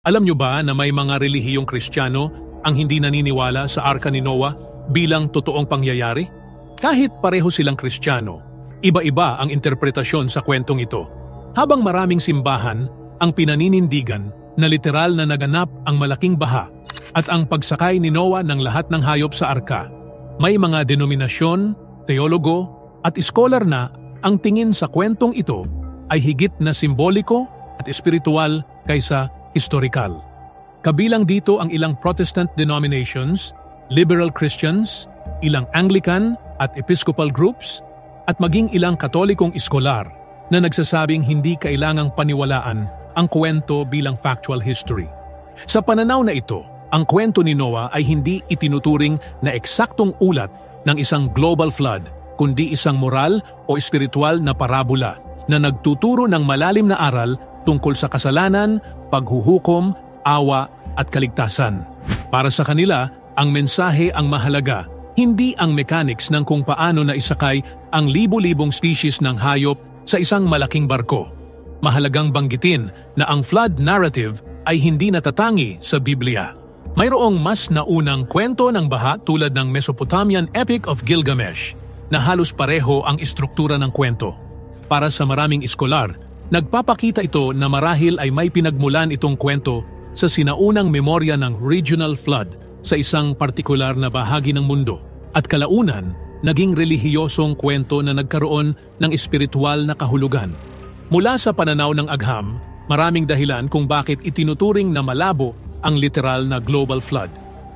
Alam nyo ba na may mga relihiyong Kristiyano ang hindi naniniwala sa Arka ni Noah bilang totoong pangyayari? Kahit pareho silang Kristiyano, iba-iba ang interpretasyon sa kwentong ito. Habang maraming simbahan ang pinaninindigan na literal na naganap ang malaking baha at ang pagsakay ni Noah ng lahat ng hayop sa arka, may mga denominasyon, teologo at iskolar na ang tingin sa kwentong ito ay higit na simboliko at espiritual kaysa historikal. Kabilang dito ang ilang Protestant denominations, liberal Christians, ilang Anglican at Episcopal groups, at maging ilang Katolikong iskolar na nagsasabing hindi kailangang paniwalaan ang kwento bilang factual history. Sa pananaw na ito, ang kwento ni Noah ay hindi itinuturing na eksaktong ulat ng isang global flood, kundi isang moral o espiritual na parabola na nagtuturo ng malalim na aral tungkol sa kasalanan, paghuhukom, awa at kaligtasan. Para sa kanila, ang mensahe ang mahalaga, hindi ang mechanics ng kung paano naisakay ang libu-libong species ng hayop sa isang malaking barko. Mahalagang banggitin na ang flood narrative ay hindi natatangi sa Biblia. Mayroong mas naunang kwento ng baha tulad ng Mesopotamian Epic of Gilgamesh na halos pareho ang istruktura ng kwento. Para sa maraming iskolar, nagpapakita ito na marahil ay may pinagmulan itong kwento sa sinaunang memorya ng regional flood sa isang partikular na bahagi ng mundo at kalaunan naging relihiyosong kwento na nagkaroon ng espiritual na kahulugan. Mula sa pananaw ng agham, maraming dahilan kung bakit itinuturing na malabo ang literal na global flood.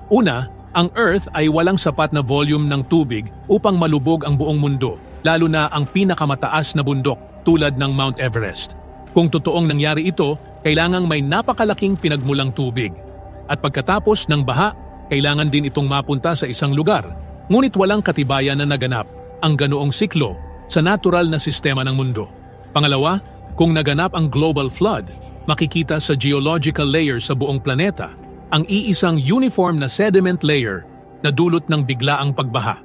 Una, ang Earth ay walang sapat na volume ng tubig upang malubog ang buong mundo, lalo na ang pinakamataas na bundok tulad ng Mount Everest. Kung totoong nangyari ito, kailangang may napakalaking pinagmulang tubig. At pagkatapos ng baha, kailangan din itong mapunta sa isang lugar. Ngunit walang katibayan na naganap ang ganoong siklo sa natural na sistema ng mundo. Pangalawa, kung naganap ang global flood, makikita sa geological layer sa buong planeta ang iisang uniform na sediment layer na dulot ng biglaang pagbaha.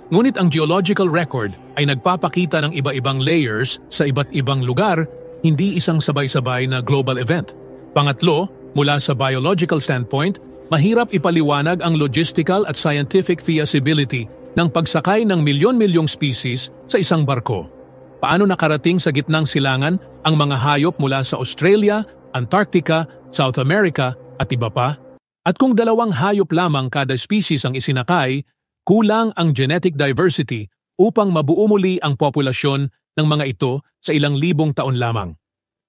Ngunit ang geological record ay nagpapakita ng iba-ibang layers sa iba't ibang lugar, hindi isang sabay-sabay na global event. Pangatlo, mula sa biological standpoint, mahirap ipaliwanag ang logistical at scientific feasibility ng pagsakay ng milyon-milyong species sa isang barko. Paano nakarating sa gitnang silangan ang mga hayop mula sa Australia, Antarctica, South America at iba pa? At kung dalawang hayop lamang kada species ang isinakay, kulang ang genetic diversity upang mabuo muli ang populasyon ng mga ito sa ilang libong taon lamang.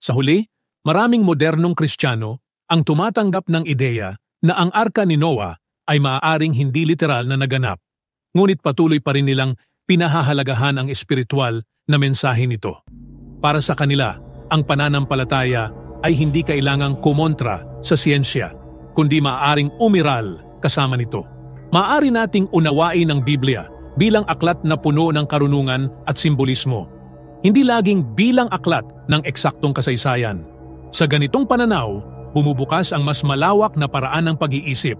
Sa huli, maraming modernong Kristiyano ang tumatanggap ng ideya na ang Arka ni Noah ay maaaring hindi literal na naganap, ngunit patuloy pa rin nilang pinahahalagahan ang espiritual na mensahe nito. Para sa kanila, ang pananampalataya ay hindi kailangang kumontra sa siyensya, kundi maaaring umiral kasama nito. Maaari nating unawain ang Biblia bilang aklat na puno ng karunungan at simbolismo, hindi laging bilang aklat ng eksaktong kasaysayan. Sa ganitong pananaw, bumubukas ang mas malawak na paraan ng pag-iisip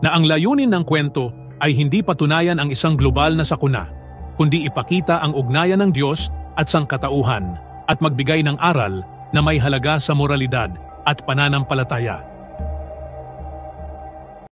na ang layunin ng kwento ay hindi patunayan ang isang global na sakuna, kundi ipakita ang ugnayan ng Diyos at sangkatauhan at magbigay ng aral na may halaga sa moralidad at pananampalataya.